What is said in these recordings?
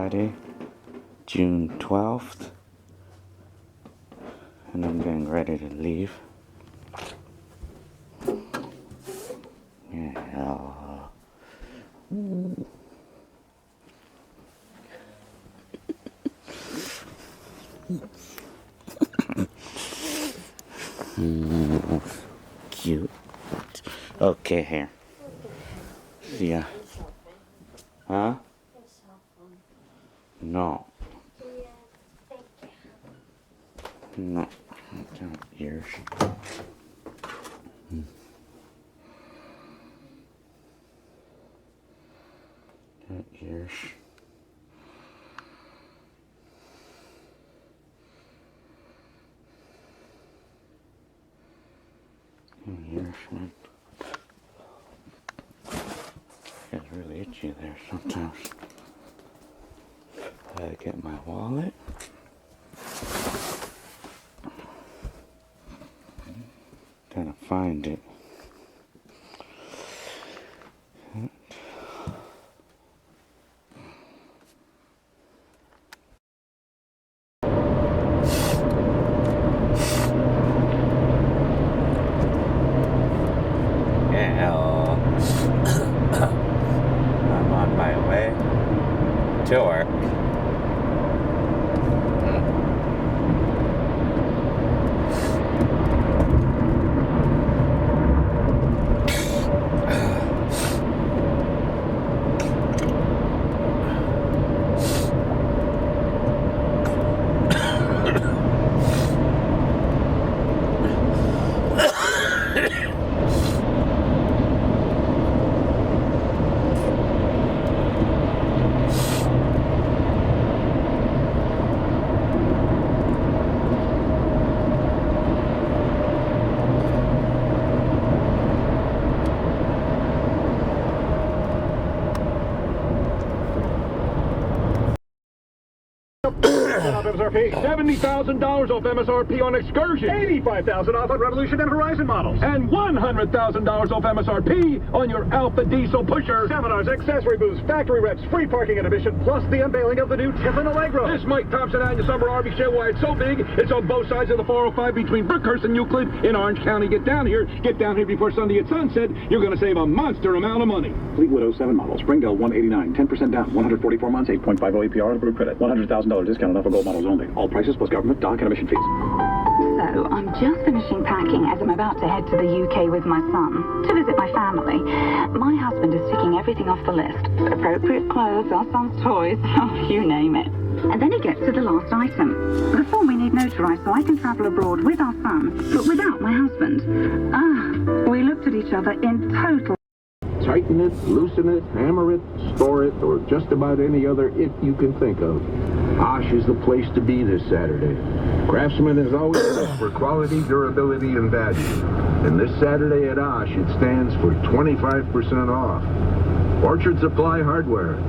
Friday, June 12th, and I'm getting ready to leave. Yeah. Cute. Okay, here. See ya. Huh? No. No. Ears. Ears. Ears. It's really itchy there sometimes. I get my wallet. Gotta find it. I'm on my way to work. MSRP. $70,000 off MSRP on Excursion. $85,000 off on Revolution and Horizon models. And $100,000 off MSRP on your Alpha Diesel Pusher. Seminars, accessory booths, factory reps, free parking and admission, plus the unveiling of the new Tiffin Allegro. This Mike Thompson annual summer RV show, why it's so big, it's on both sides of the 405 between Brookhurst and Euclid in Orange County. Get down here before Sunday at sunset. You're going to save a monster amount of money. Fleetwood 07 model, Springdale 189, 10% down, 144 months, 8.50 APR, approved credit, $100,000 discount on for gold models only. All prices plus government, dock, and admission fees. So, I'm just finishing packing as I'm about to head to the UK with my son to visit my family. My husband is ticking everything off the list. Appropriate clothes, our son's toys, oh, you name it. And then he gets to the last item. The form we need notarized so I can travel abroad with our son, but without my husband. We looked at each other in total. Tighten it, loosen it, hammer it, store it, or just about any other it you can think of. Osh is the place to be this Saturday. Craftsman has always looked for quality, durability, and value. And this Saturday at Osh, it stands for 25% off. Orchard Supply Hardware,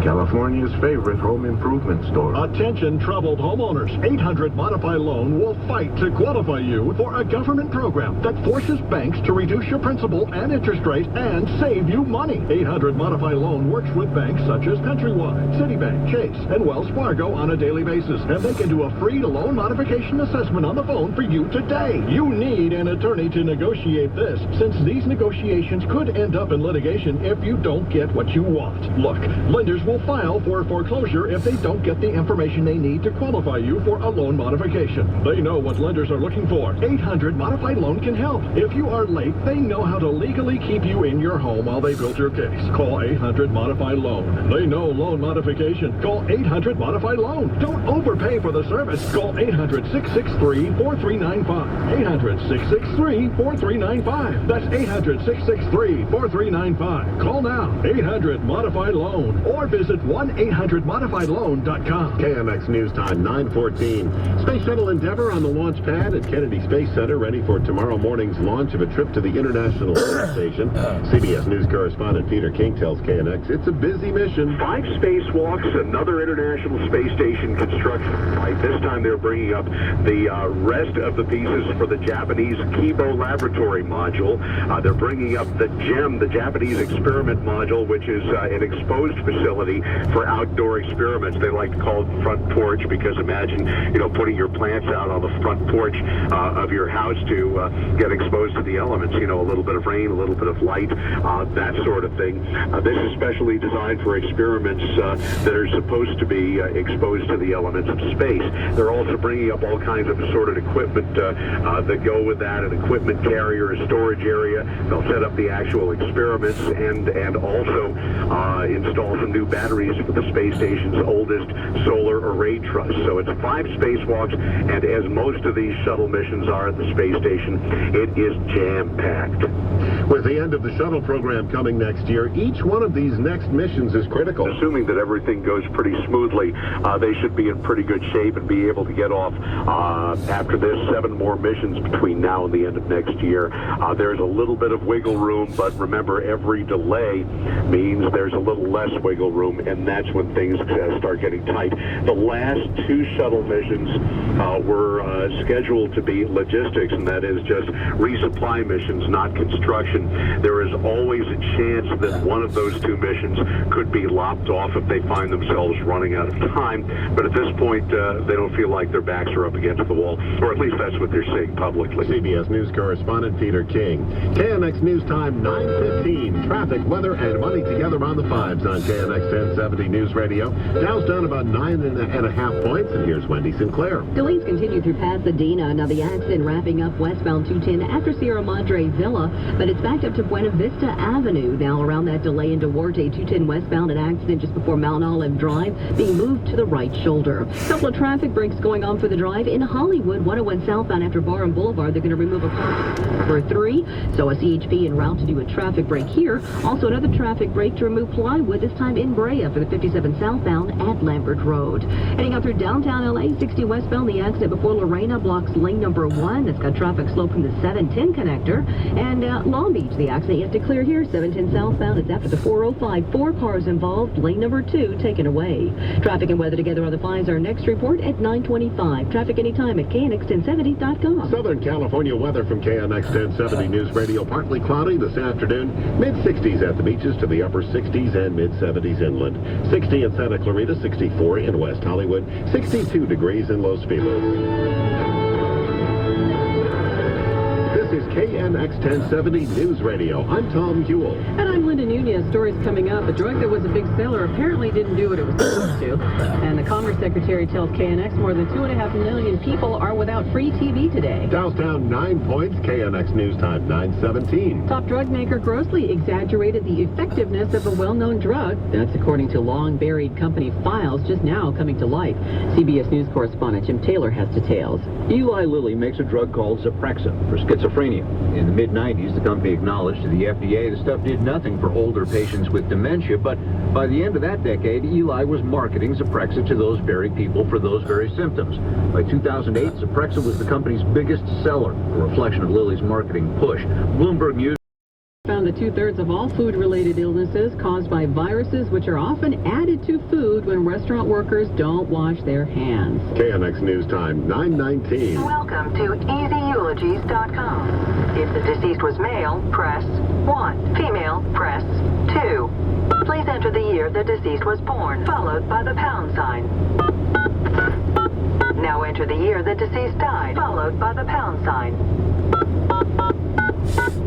California's favorite home improvement store. Attention troubled homeowners. 800 Modify Loan will fight to qualify you for a government program that forces banks to reduce your principal and interest rate and save you money. 800 Modify Loan works with banks such as Countrywide, Citibank, Chase, and Wells Fargo on a daily basis, and they can do a free loan modification assessment on the phone for you today. You need an attorney to negotiate this, since these negotiations could end up in litigation if you don't get what you want. Look, lenders will file for foreclosure if they don't get the information they need to qualify you for a loan modification. They know what lenders are looking for. 800 Modified Loan can help. If you are late, they know how to legally keep you in your home while they build your case. Call 800 Modified Loan. They know loan modification. Call 800 Modified Loan. Don't overpay for the service. Call 800-663-4395. 800-663-4395. That's 800-663-4395. Call now. 800 Modified Loan, or visit 1-800-ModifiedLoan.com. KMX News Time, 9:14. Space Shuttle Endeavour on the launch pad at Kennedy Space Center, ready for tomorrow morning's launch of a trip to the International Space Station. CBS News correspondent Peter King tells KMX it's a busy mission. 5 spacewalks, another International Space Station construction site. This time they're bringing up the rest of the pieces for the Japanese Kibo Laboratory module. They're bringing up the GEM, the Japanese Experiment Module, which is an exposed facility facility for outdoor experiments. They like to call it front porch because imagine, putting your plants out on the front porch of your house to get exposed to the elements, a little bit of rain, a little bit of light, that sort of thing. This is specially designed for experiments that are supposed to be exposed to the elements of space. They're also bringing up all kinds of assorted equipment that go with that, an equipment carrier, a storage area. They'll set up the actual experiments and also install some new batteries for the space station's oldest solar array truss. So it's 5 spacewalks, and as most of these shuttle missions are at the space station, it is jam-packed. With the end of the shuttle program coming next year, each one of these next missions is critical. Assuming that everything goes pretty smoothly, they should be in pretty good shape and be able to get off after this 7 more missions between now and the end of next year. There's a little bit of wiggle room, but remember, every delay means there's a little less wiggle room, and that's when things start getting tight. The last 2 shuttle missions were scheduled to be logistics, and that is just resupply missions, not construction. There is always a chance that one of those 2 missions could be lopped off if they find themselves running out of time, but at this point, they don't feel like their backs are up against the wall, or at least that's what they're saying publicly. CBS News correspondent Peter King. KNX News Time 9:15. Traffic, weather, and money together on the 5s on KNX 1070 News Radio. Dow's down about 9.5 points, and here's Wendy Sinclair. Delays continue through Pasadena. Now the accident wrapping up westbound 210 after Sierra Madre Villa, but it's backed up to Buena Vista Avenue. Now around that delay in Duarte, 210 westbound, an accident just before Mount Olive Drive, being moved to the right shoulder. Couple of traffic breaks going on for the drive in Hollywood, 101 southbound after Barham Boulevard. They're going to remove a car for 3, so a CHP en route to do a traffic break here. Also another traffic break to remove plywood, this time in Brea for the 57 southbound at Lambert Road. Heading out through downtown LA, 60 westbound, the accident before Lorena blocks lane number 1. That's got traffic slow from the 710 connector. And Long Beach, the accident yet to clear here, 710 southbound. It's after the 405. 4 cars involved, lane number 2 taken away. Traffic and weather together on the 5s. Our next report at 9:25. Traffic anytime at knx1070.com. Southern California weather from KNX 1070 News Radio. Partly cloudy this afternoon. Mid-60s at the beaches to the upper 60s and mid-70s inland. 60 in Santa Clarita, 64 in West Hollywood, 62 degrees in Los Feliz. This is KNX 1070 News Radio. I'm Tom Hewell. And I'm Linda Nunez. Stories coming up. A drug that was a big seller apparently didn't do what it was supposed to. And the Commerce Secretary tells KNX more than 2.5 million people are without free TV today. Dow's down 9 points. KNX News Time 9:17. Top drug maker grossly exaggerated the effectiveness of a well-known drug. That's according to long-buried company files just now coming to light. CBS News correspondent Jim Taylor has details. Eli Lilly makes a drug called Zyprexa for schizophrenia. In the mid-90s, the company acknowledged to the FDA the stuff did nothing for older patients with dementia, but by the end of that decade, Eli was marketing Zyprexa to those very people for those very symptoms. By 2008, Zyprexa was the company's biggest seller, a reflection of Lilly's marketing push. Bloomberg News Found that 2/3 of all food-related illnesses caused by viruses, which are often added to food when restaurant workers don't wash their hands. KNX News Time 9:19. Welcome to EasyEulogies.com. If the deceased was male, press 1. Female, press 2. Please enter the year the deceased was born, followed by the pound sign. Now enter the year the deceased died, followed by the pound sign.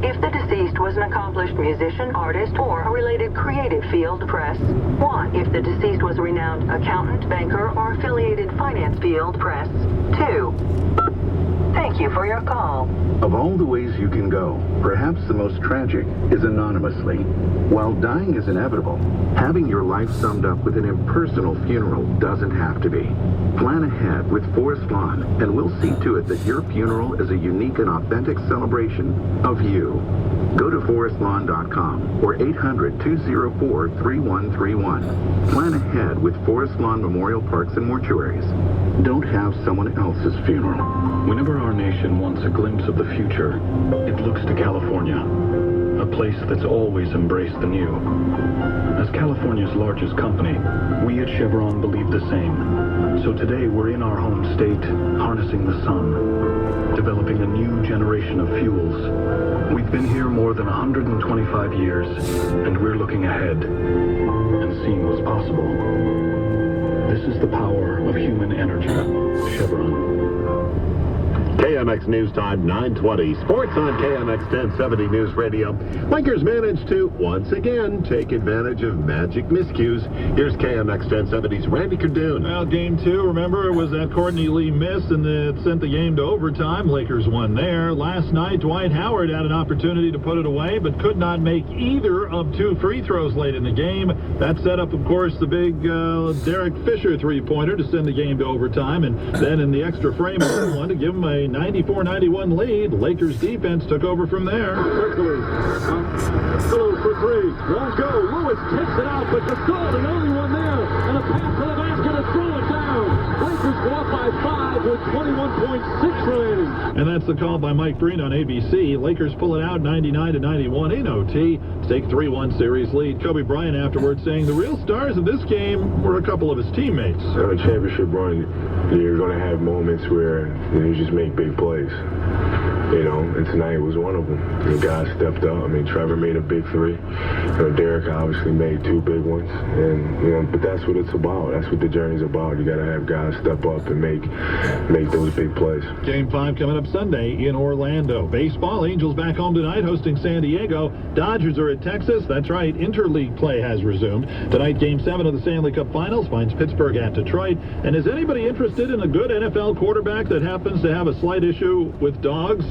If the deceased was an accomplished musician, artist, or a related creative field, press 1. If the deceased was a renowned accountant, banker, or affiliated finance field, press 2. Thank you for your call. Of all the ways you can go, perhaps the most tragic is anonymously. While dying is inevitable, having your life summed up with an impersonal funeral doesn't have to be. Plan ahead with Forest Lawn, and we'll see to it that your funeral is a unique and authentic celebration of you. Go to forestlawn.com or 800-204-3131. Plan ahead with Forest Lawn Memorial Parks and Mortuaries. Don't have someone else's funeral. Whenever our nation wants a glimpse of the future, it looks to California, a place that's always embraced the new. As California's largest company, we at Chevron believe the same. So today we're in our home state, harnessing the sun, developing a new generation of fuels. We've been here more than 125 years, and we're looking ahead. And even seen was possible. This is the power of human energy. Chevron. KMX News Time, 9:20. Sports on KMX 1070 News Radio. Lakers managed to, once again, take advantage of magic miscues. Here's KMX 1070's Randy Cardoon. Well, game 2, remember, it was that Courtney Lee miss, and it sent the game to overtime. Lakers won there. Last night, Dwight Howard had an opportunity to put it away, but could not make either of 2 free throws late in the game. That set up, of course, the big Derek Fisher three-pointer to send the game to overtime, and then in the extra frame, one to give him a 94-91 lead. Lakers defense took over from there. Quickly. Hello for 3. Won't go. Lewis takes it out, but Gasol, the only one there. And a pass to the basket to throw it down. Lakers go up by 5 with 21.6 remaining. And that's the call by Mike Breen on ABC. Lakers pull it out 99-91 in OT to take 3-1 series lead. Kobe Bryant afterwards saying the real stars of this game were a couple of his teammates. On a championship run, you're going to have moments where you just make big plays. And tonight was one of them. The guys stepped up. I mean, Trevor made a big 3. Derek obviously made 2 big ones. And, but that's what it's about. That's what the journey's about. You got to have guys step up and make those big plays. Game 5 coming up Sunday in Orlando. Baseball, Angels back home tonight hosting San Diego. Dodgers are at Texas. That's right, interleague play has resumed. Tonight, Game 7 of the Stanley Cup Finals finds Pittsburgh at Detroit. And is anybody interested in a good NFL quarterback that happens to have a slight issue with dogs?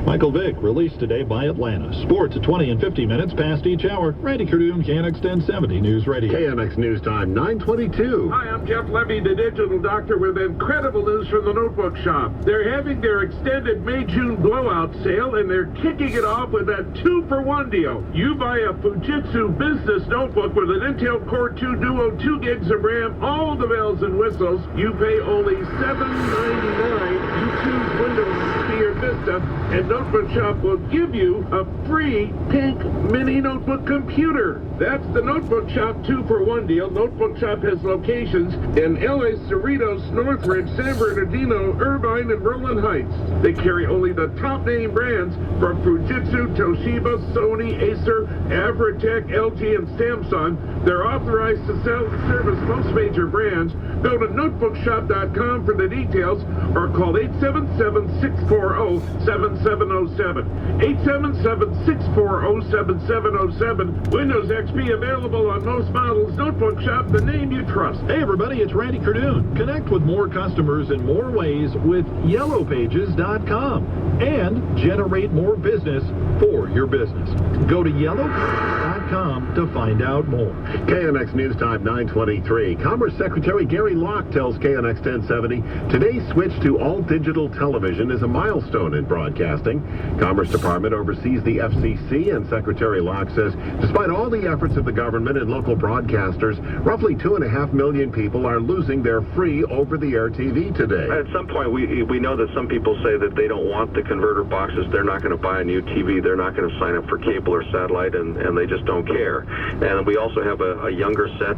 Michael Vick, released today by Atlanta. Sports at 20 and 50 minutes past each hour. Randy Cardoon, KNX 1070 News Radio. KMX News Time, 9:22. Hi, I'm Jeff Levy, the digital doctor, with incredible news from the Notebook Shop. They're having their extended May-June blowout sale, and they're kicking it off with that 2-for-1 deal. You buy a Fujitsu business notebook with an Intel Core 2 Duo 2 gigs of RAM, all the bells and whistles. You pay only $7.99. You choose Windows XP or Vista, and Notebook Shop will give you a free pink mini notebook computer. That's the Notebook Shop 2-for-1 deal. Notebook Shop has locations in L.A., Cerritos, Northridge, San Bernardino, Irvine, and Roland Heights. They carry only the top name brands from Fujitsu, Toshiba, Sony, Acer, Avratech, LG, and Samsung. They're authorized to sell and service most major brands. Go to notebookshop.com for the details or call 877-640-7707. 877-640-7707. Windows XP available on most models. Notebook Shop, the name you trust. Hey everybody, it's Randy Cardoon. Connect with more customers in more ways with yellowpages.com and generate more business for your business. Go to yellowpages.com to find out more. KNX News Time, 9:23. Commerce Secretary Gary Locke tells KNX 1070 today's switch to all-digital television is a milestone in broadcasting. Commerce Department oversees the FCC, and Secretary Locke says despite all the efforts of the government and local broadcasters, roughly 2.5 million people are losing their free over-the-air TV today. At some point, we know that some people say that they don't want the converter boxes. They're not going to buy a new TV. They're not going to sign up for cable or satellite, and they just don't care. And we also have a younger set.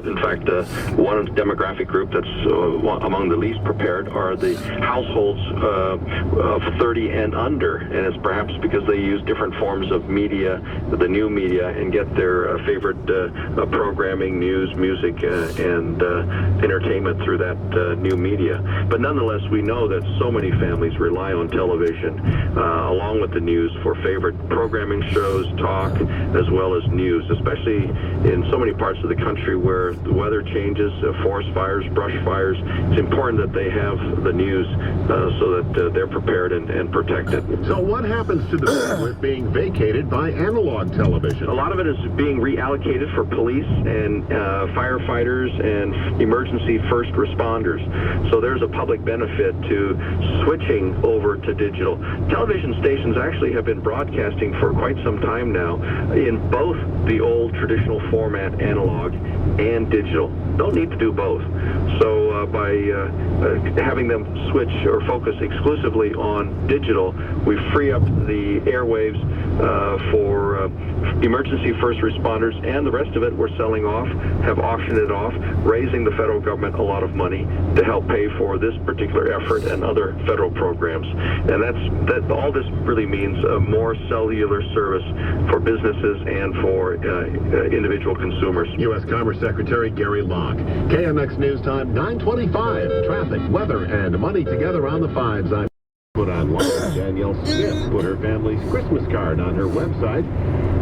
In fact, one demographic group that's among the least prepared are the households of 30 and under, and it's perhaps because they use different forms of media, the new media, and get their favorite programming, news, music, and entertainment through that new media. But nonetheless, we know that so many families rely on television along with the news for favorite programming shows, talk, as well as news, especially in so many parts of the country where the weather changes, forest fires, brush fires. It's important that they have the news so that they're prepared and protected. So what happens to the bandwidth being vacated by analog television? A lot of it is being reallocated for police and firefighters and emergency first responders. So there's a public benefit to switching over to digital. Television stations actually have been broadcasting for quite some time now in both the old traditional format, analog, and digital. Don't need to do both. So by having them switch or focus exclusively on digital, we free up the airwaves for emergency first responders, and the rest of it we're selling off, have auctioned it off, raising the federal government a lot of money to help pay for this particular effort and other federal programs. And all this really means more cellular service for businesses and for individual consumers. U.S. Commerce Secretary Gary Locke. KMX News Time, 9:25. Traffic, weather, and money together on the fives. I'm put online. Danielle Smith put her family's Christmas card on her website,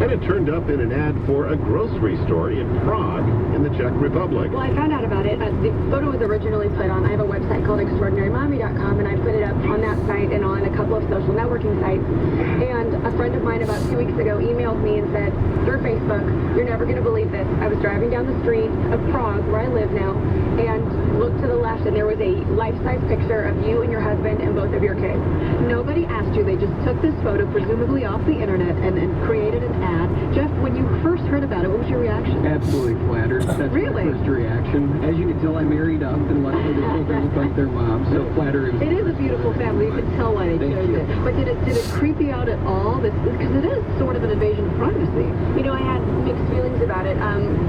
and it turned up in an ad for a grocery store in Prague in the Czech Republic. Well, I found out about it. The photo was originally put on, I have a website called extraordinarymommy.com, and I put it up on that site and on a couple of social networking sites. And a friend of mine about 2 weeks ago emailed me and said, through Facebook, you're never going to believe this. I was driving down the street of Prague, where I live now, and looked to the left, and there was a life-size picture of you and your husband and both of your kids. Nobody asked you. They just took this photo, presumably off the internet, and created an ad. Jeff, when you first heard about it, what was your reaction? Absolutely flattered. That's really? My first reaction. As you can tell, I married up and let the children look like their mom, so flattered. It is a beautiful family. You can tell why they chose it. But did it creep you out at all? Because it is sort of an invasion of privacy. You know, I had mixed feelings about it.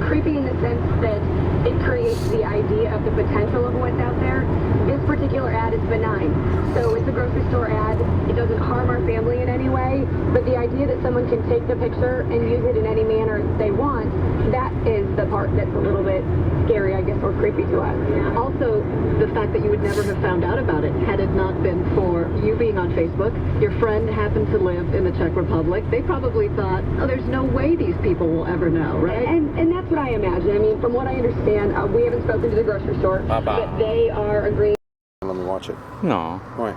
Creepy in the sense that it creates the idea of the potential of what's out there. This particular ad is benign. So it's a grocery store ad. It doesn't harm our family in any way. But the idea that someone can take the picture and use it in any manner they want, that is the part that's a little bit scary, I guess, or creepy to us. Also, the fact that you would never have found out about it had it not been for you being on Facebook. Your friend happened to live in the Czech Republic. They probably thought, oh, there's no way these people will ever know, right? And that's what I imagine. I mean, from what I understand, we haven't spoken to the grocery store, but they are agreeing. Let me watch it. No. Why?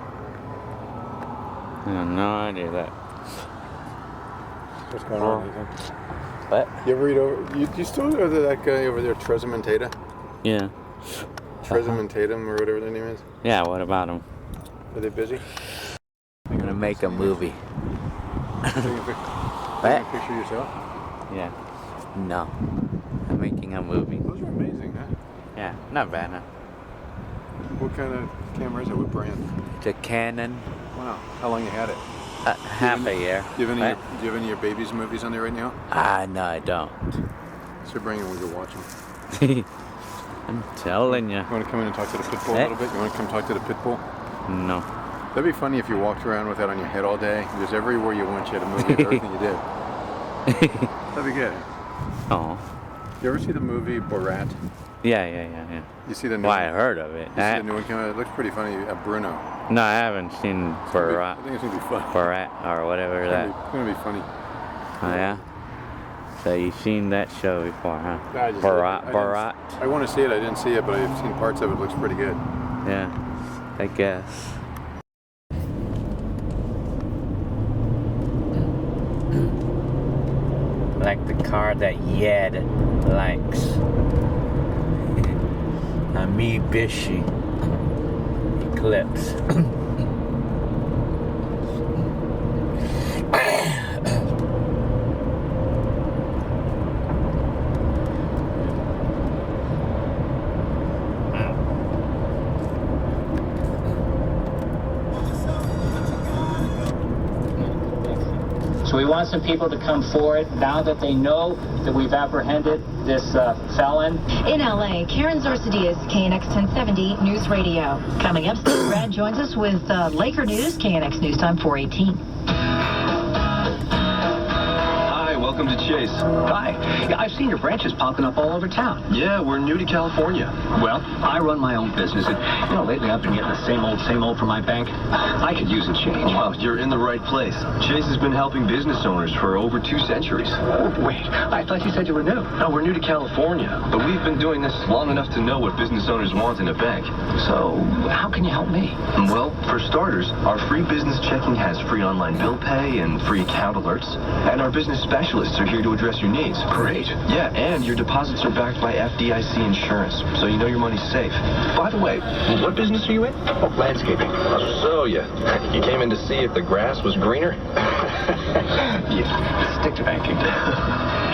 I have no idea that. What's going on? What? You ever read over? You still go to that guy over there, Trezeman Tatum? Yeah. Trezeman Tatum, or whatever their name is? Yeah, what about them? Are they busy? We're gonna make a movie. Taking a picture yourself? Yeah. No. I'm making a movie. Those are amazing, huh? Yeah, not bad, huh? What kind of camera is it? What brand? It's a Canon. Wow. How long you had it? Half a year. Do you have any of your baby's movies on there right now? No, I don't. So bring them, we can watch them. I'm telling you. You want to come in and talk to the pit bull a little bit? You want to come talk to the pit bull? No. That'd be funny if you walked around with that on your head all day. Because everywhere you went, you had a movie of everything you did. That'd be good. Oh. You ever see the movie Borat? Yeah. You see the new Well, one? I heard of it. You see the new one came out? It looks pretty funny. Bruno. No, I haven't seen Borat. I think it's going to be fun. Borat or whatever It's going to be funny. Oh, yeah? So you've seen that show before, huh? No, I just Borat? I want to see it. I didn't see it, but I've seen parts of it. It looks pretty good. Yeah, I guess. Like the car that Yed likes. A Mitsubishi Eclipse. So we want some people to come forward now that they know that we've apprehended this felon. In LA, Karen Zorsidias, KNX 1070 News Radio. Coming up, Steve Brad joins us with Laker News, KNX News Time 418. Welcome to Chase. Hi. Yeah, I've seen your branches popping up all over town. Yeah, we're new to California. Well, I run my own business, and, lately I've been getting the same old from my bank. I could use a change. Well, you're in the right place. Chase has been helping business owners for over 2 centuries. Oh, wait, I thought you said you were new. No, we're new to California, but we've been doing this long enough to know what business owners want in a bank. So, how can you help me? Well, for starters, our free business checking has free online bill pay and free account alerts, and our business specialists are here to address your needs. Great. Yeah, and your deposits are backed by FDIC insurance, so you know your money's safe. By the way, what business are you in? Oh, landscaping. So, you came in to see if the grass was greener? Yeah, stick to banking.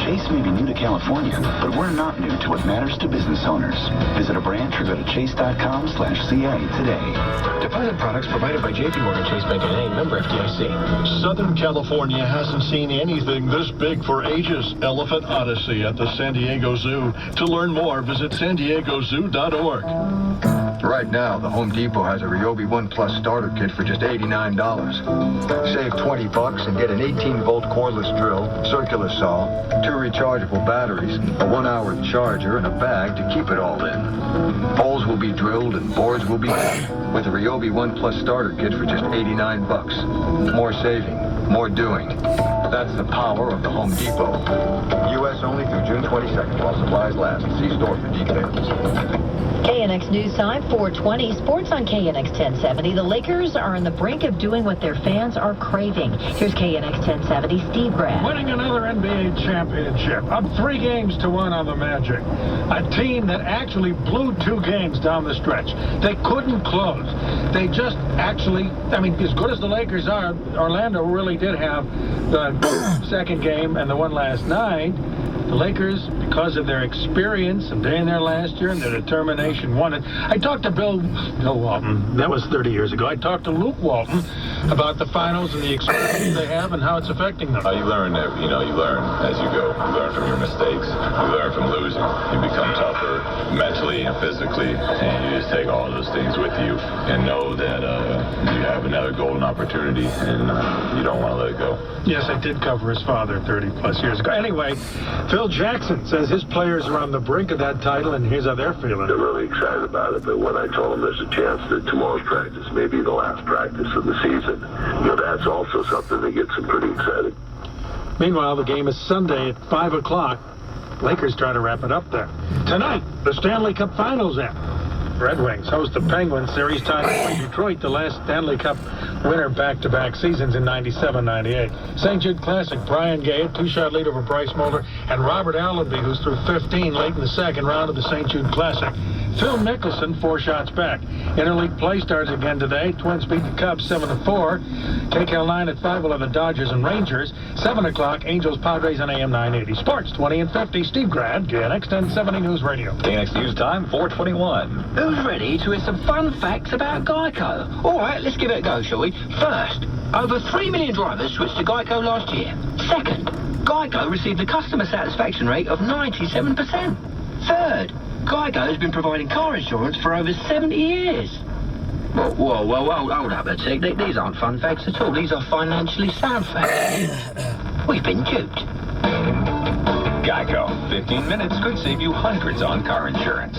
Chase may be new to California, but we're not new to what matters to business owners. Visit a branch or go to chase.com/CA today. Deposit products provided by J.P. Morgan Chase Bank N.A., member FDIC. Southern California hasn't seen anything this big for ages. Elephant Odyssey at the San Diego Zoo. To learn more, visit sandiegozoo.org. Right now, the Home Depot has a Ryobi One Plus starter kit for just $89. Save $20 and get an 18-volt cordless drill, circular saw, 2 rechargeable batteries, a 1-hour charger, and a bag to keep it all in. Holes will be drilled and boards will be cut with the Ryobi One Plus starter kit for just $89. More saving, more doing. That's the power of the Home Depot. U.S. only through June 22nd while supplies last. See store for details. KNX News Time, 420. Sports on KNX 1070. The Lakers are on the brink of doing what their fans are craving. Here's KNX 1070, Steve Grad. Winning another NBA championship. Up 3-1 on the Magic. A team that actually blew 2 games down the stretch. They couldn't close. They just actually, as good as the Lakers are, Orlando really did have the second game and the one last night. The Lakers, because of their experience of being there last year and their determination, won it. I talked to Bill Walton. That was 30 years ago. I talked to Luke Walton about the finals and the experience they have and how it's affecting them. You learn you learn as you go. You learn from your mistakes. You learn from losing. You become tougher mentally and physically, and you just take all those things with you and know that you have another golden opportunity, and you don't want to let it go. Yes, I did cover his father 30-plus years ago. Anyway, Phil Jackson says his players are on the brink of that title, and here's how they're feeling. They're really excited about it, but when I told them there's a chance that tomorrow's practice may be the last practice of the season, that's also something that gets them pretty excited. Meanwhile, the game is Sunday at 5 o'clock. Lakers try to wrap it up there. Tonight, the Stanley Cup Finals end. Red Wings host the Penguins. Series tied with Detroit, the last Stanley Cup winner back-to-back seasons in 97-98. St. Jude Classic, Brian Gay, a 2-shot lead over Bryce Mulder, and Robert Allenby, who's through 15 late in the second round of the St. Jude Classic. Phil Mickelson, 4 shots back. Interleague play starts again today. Twins beat the Cubs 7-4. KCAL 9 at 5 will have the Dodgers and Rangers. 7 o'clock, Angels, Padres on AM 980. Sports 20 and 50. Steve Grad, KNX 1070 News Radio. KNX News Time, 421. Who's ready to hear some fun facts about Geico? All right, let's give it a go, shall we? First, over 3 million drivers switched to Geico last year. Second, Geico received a customer satisfaction rate of 97%. Third, Geico has been providing car insurance for over 70 years. Whoa, hold up a sec. These aren't fun facts at all. These are financially sound facts. We've been duped. Geico. 15 minutes could save you hundreds on car insurance.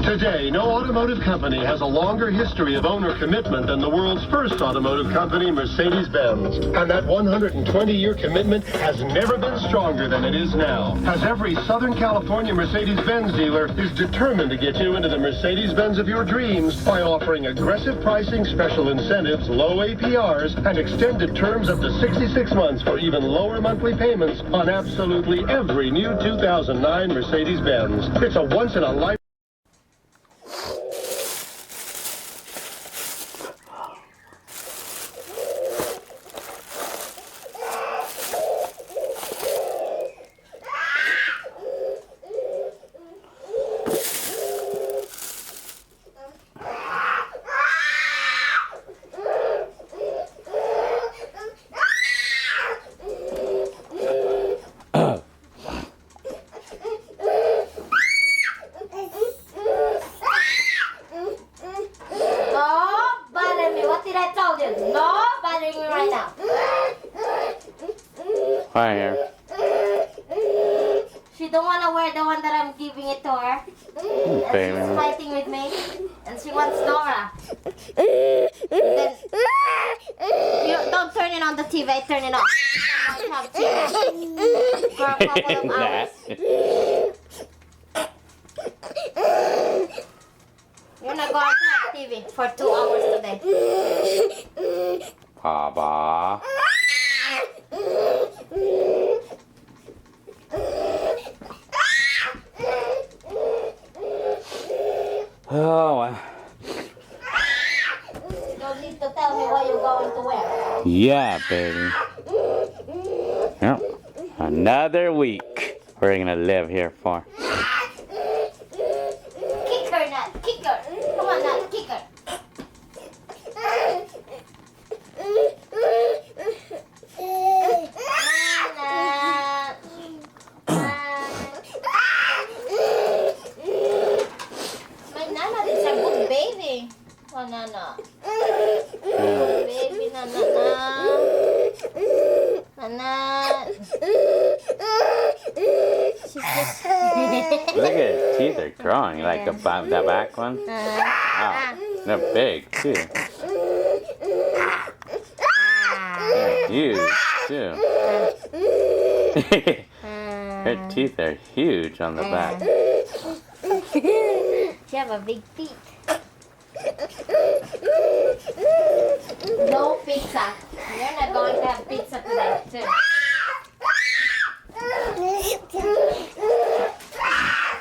Today, no automotive company has a longer history of owner commitment than the world's first automotive company, Mercedes-Benz. And that 120-year commitment has never been stronger than it is now. As every Southern California Mercedes-Benz dealer is determined to get you into the Mercedes-Benz of your dreams by offering aggressive pricing, special incentives, low APRs, and extended terms up to 66 months for even lower monthly payments on absolutely every new 2009 Mercedes-Benz. It's a once-in-a-lifetime. Hi, here. She don't want to wear the one that I'm giving it to her. And she's fighting with me. And she wants Dora. Then, you don't turn it on the TV, turn it off. I have TV for a couple of hours. You're not going to have TV for 2 hours today. Papa. Oh, Yeah, baby. Yep. Another week we're gonna live here for. Kick her, Nat. Kick her. Come on, Nat. Kick her. My Nana is a good baby. Oh, Nana. Baby, Nana. Nana. Look at his teeth are growing, like the back one. Wow, they're big too. They're huge too. Her teeth are huge on the back. She have a big teeth. No pizza. You're not going to have pizza today, too.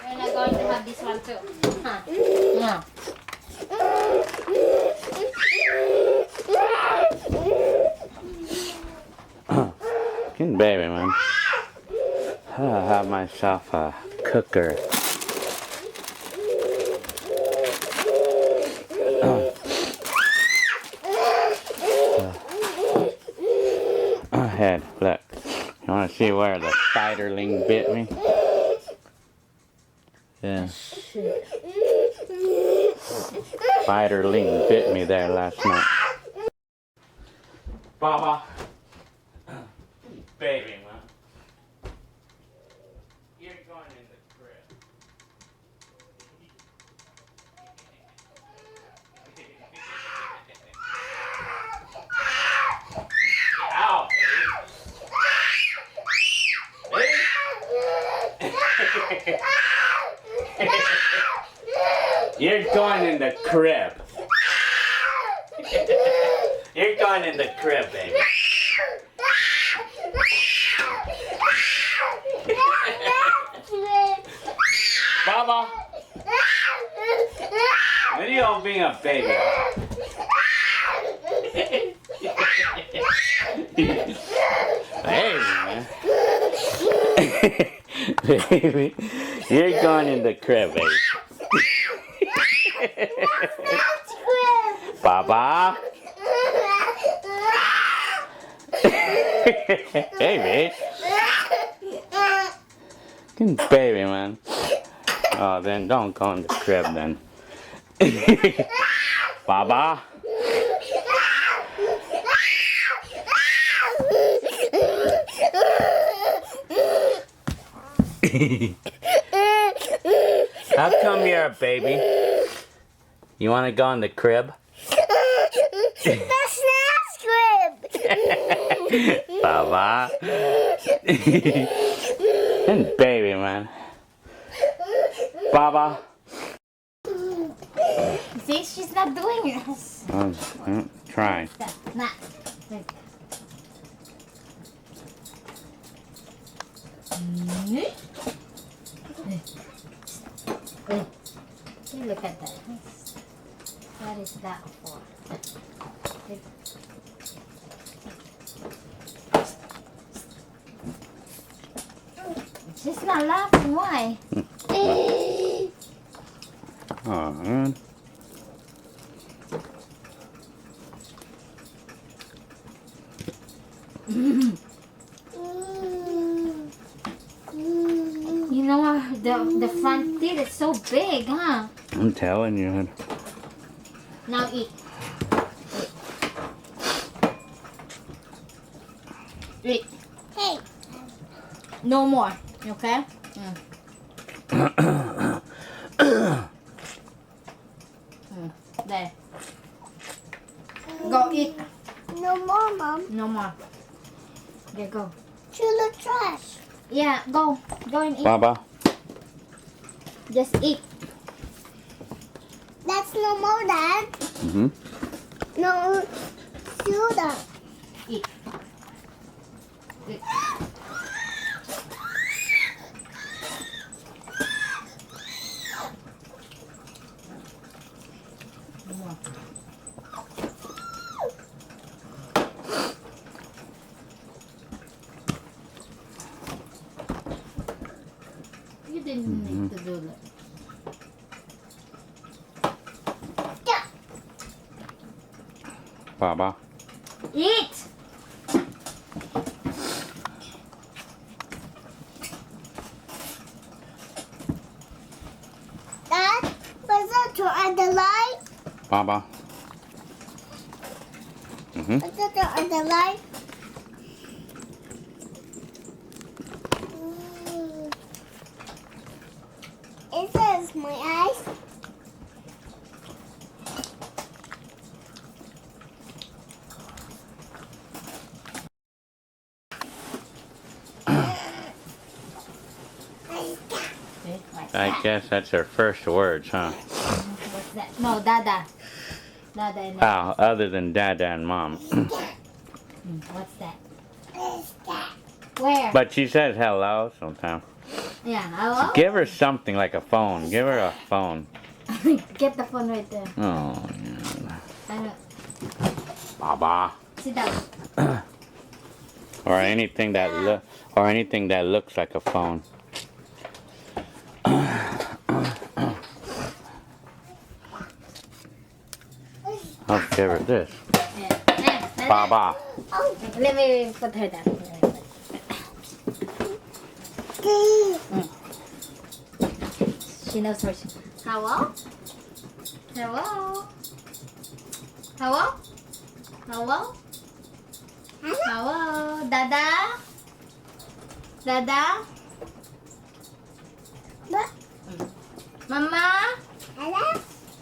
You're not going to have this one, too. Huh? No. Good baby, man. I'll have myself a cooker. Ahead, look. You want to see where the spiderling bit me? Yeah. Spiderling bit me there last night. Baba. Baby, man. You're going in the crib. Ow, baby. You're going in the crib. You're going in the crib, baby. Baba, when are you all being a baby? Hey, man. Baby, you're going in the crib, baby. Baba. Hey, man. Good baby, man. Oh, then don't go in the crib, then. Baba. How come you're a baby? You want to go in the crib? That's Nat's crib. Baba. And baby, man. Baba. See, she's not doing this. I'm trying. Nah. Look at that. What is that for? She's not laughing. Why? Oh, man. You know, the front teeth is so big, huh? I'm telling you. Now eat. Eat. Hey. No more, okay? There. Go eat. No more, Mom. No more. There, go. To the trash. Yeah, go. Go and eat. Baba. Just eat. That's no more, Dad. Mm-hmm. No soda. Eat. Eat. didn't need to do that. Baba. Eat! Dad, was that to add the light? Baba. Was that to add the light? It says my eyes. I guess that's her first words, huh? What's that? No, Dada. Dada and Oh, other than Dada and Mom. What's that? Where? But she says hello sometimes. Yeah, hello? Give her something like a phone. Give her a phone. Get the phone right there. Oh, yeah. I know. Baba. Sit down. Or anything that looks like a phone. I'll give her this. Yeah. Baba. Let me put her down. She knows where she. Hello? Hello? Hello? Hello? Hello? Dada? Dada? Mama? Hello?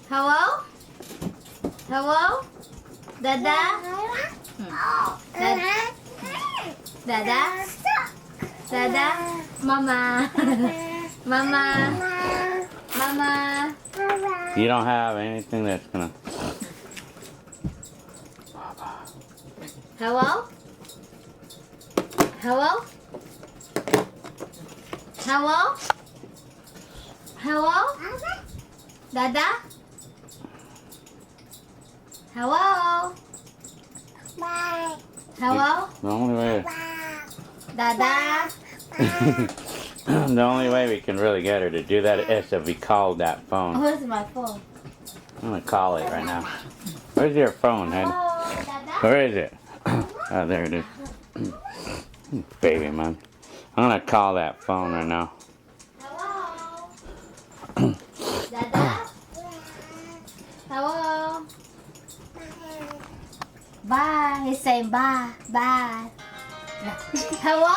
Hello? Hello? Dada? Dada? Dada? Dada? Mama? Mama? Mama? You don't have anything that's gonna. Hello? Hello? Hello? Hello? Dada? Hello? Bye. Hello? The only way. Dada? The only way we can really get her to do that is if we call that phone. Where's my phone? I'm gonna call it right now. Where's your phone, Head? Hello, Dada? Where is it? Oh, there it is. Baby, man. I'm gonna call that phone right now. Hello? Dada? Hello? Bye. He's saying bye. Bye. Hello?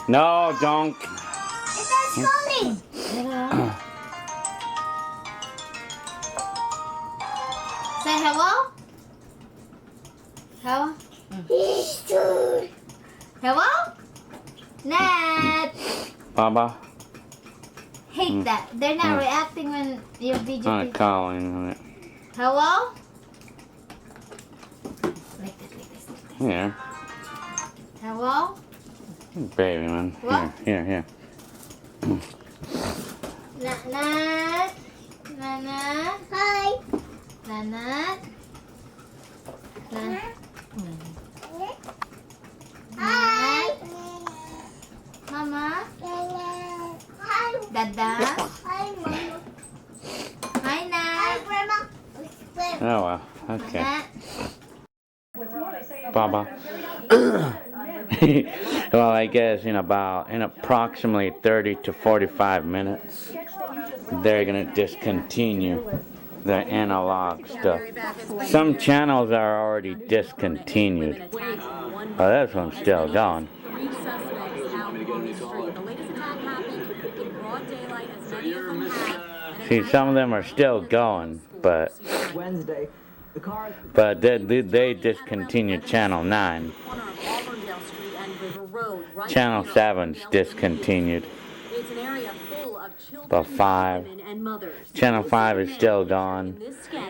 No, don't. It's not calling. Hello? Say hello? Hello? Hello? Nat! Baba. Hate that. They're not reacting when your I'm video. gonna call in it. Hello? Here. Hello? Baby, man. What? Here. Nat. Nat. Hi. Nat. Hi. Mama. Hi. Dada. Hi, Mama. Hi, Nat. Hi, Grandma. Oh, well. Okay. Nat. Baba. Well, I guess in approximately 30 to 45 minutes, they're gonna discontinue the analog stuff. Some channels are already discontinued, but this one's still going. See, some of them are still going, but they discontinued channel 9. Channel 7's discontinued. But 5. Channel 5 is still gone.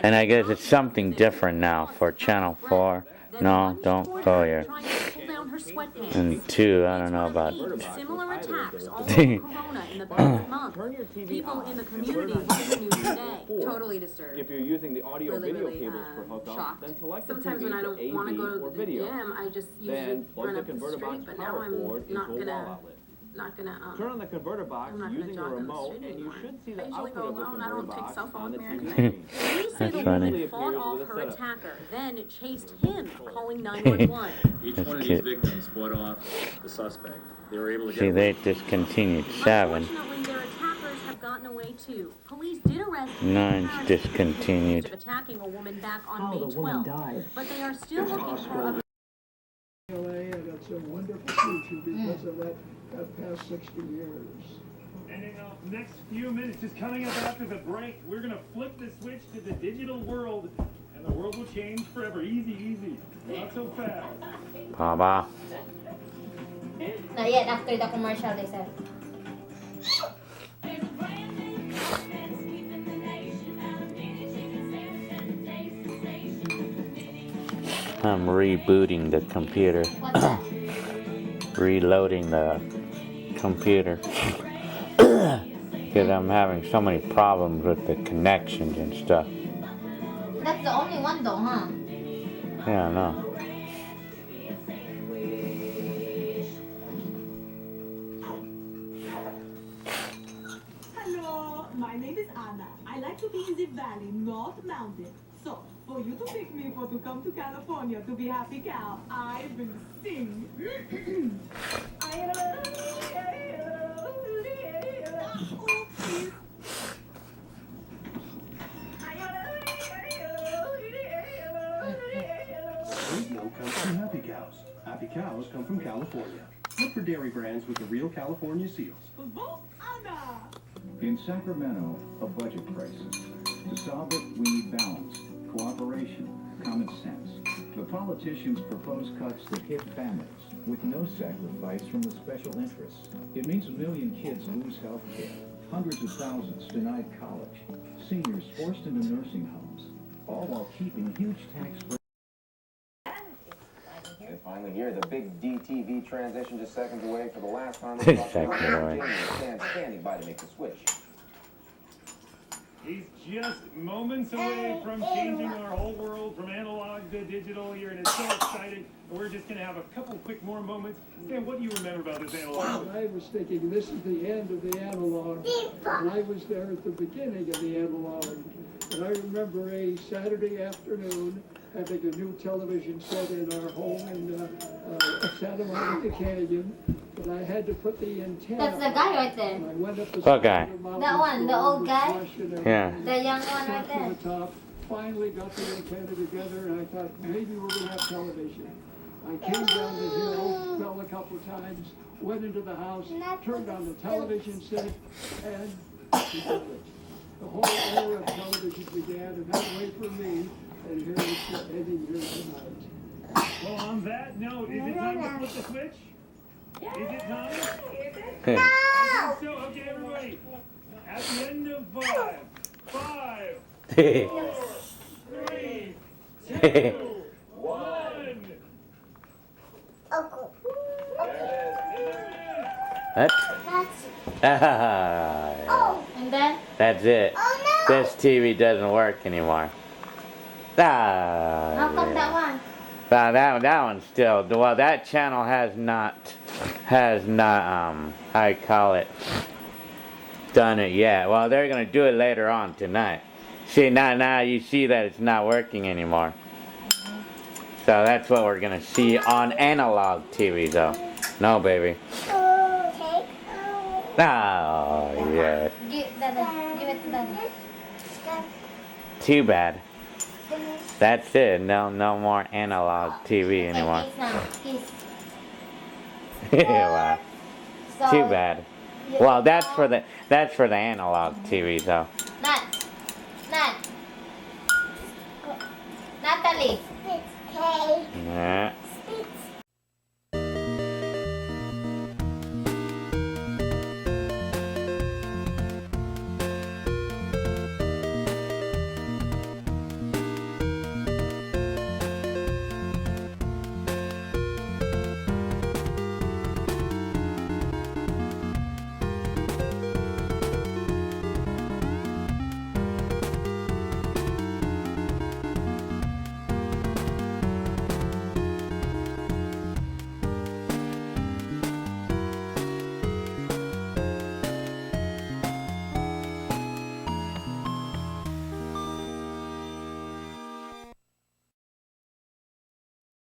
And I guess it's something different now for channel 4. No, don't go here. And 2, I don't know about. Similar attacks all over Corona in the past month. People in the community watching you today. Totally disturbed. If you're using the audio video cables for hookup, shocked. then select Sometimes the when I TV don't want to go or to the video. gym, I just Then usually plug run the up the converter street, box but now power I'm cord not into a gonna wall outlet. not gonna, Turn on the converter box I'm not gonna using the jog on the remote, street and you anymore. should see I the usually output go of the alone. I converter don't take box cell phone on the with me or TV anything. screen. Police say That's the funny. woman fought off with a her setup. attacker, then chased him, calling 911. Each That's one of cute. these victims fought off the suspect. They were able to See, get they discontinued 7. Unfortunately, their attackers have gotten away too. Police did arrest 9's discontinued. of attacking a woman back on How May the woman 12th, died. but they are still looking for a And it's a wonderful future because of that past 60 years. And in the next few minutes, just coming up after the break, we're going to flip the switch to the digital world, and the world will change forever. Easy, easy. Not so fast. Baba. Not yet, after the commercial, they said. I'm rebooting the computer. What's that? Reloading the computer. Because I'm having so many problems with the connections and stuff. That's the only one though, huh? Yeah, I know. Hello, my name is Anna. I like to be in the valley, not mountain. So, for you to pick me for to come to California to be happy cow, I will sing. Sweet milk comes from happy cows. Happy cows come from California. Look for dairy brands with the real California seals. In Sacramento, a budget crisis. To solve it, we need balance, cooperation, common sense. The politicians propose cuts that hit families with no sacrifice from the special interests. It means 1 million kids lose health care, hundreds of thousands denied college, seniors forced into nursing homes, all while keeping huge tax breaks. And finally here, the big DTV transition just seconds away for the last time. Seconds away. Standing by to make the switch. He's just moments away from changing our whole world from analog to digital here, and it's so exciting. And we're just going to have a couple quick more moments. Stan, what do you remember about this analog? I was thinking this is the end of the analog, and I was there at the beginning of the analog. And I remember a Saturday afternoon having a new television set in our home in Santa Monica Canyon, but I had to put the antenna. That's the guy right there. I went up the What guy? That one, the old guy? Yeah. The young one right there. To the top, finally got the antenna together, and I thought maybe we're going to have television. I came down the hill, fell a couple times, went into the house, turned on the television set, and the whole era of television began, and that way for me, and here it's ending here tonight. Well, on that note, is it time to flip the switch? Is it time? No! I think so. Okay, everybody. At the end of 5, 4, 3, 2, 1. That's And then? That's it. Oh no! This TV doesn't work anymore. How come that one? That one's still, well, that channel has not, I call it, done it yet. Well, they're going to do it later on tonight. See, now you see that it's not working anymore. So that's what we're going to see on analog TV, though. No, baby. Okay. Oh, yeah. Give it to Dada. Too bad. That's it. No more analog TV anymore. Wow. So, Too bad. Well, that's for the analog TV though. Natalie. Okay. Yeah.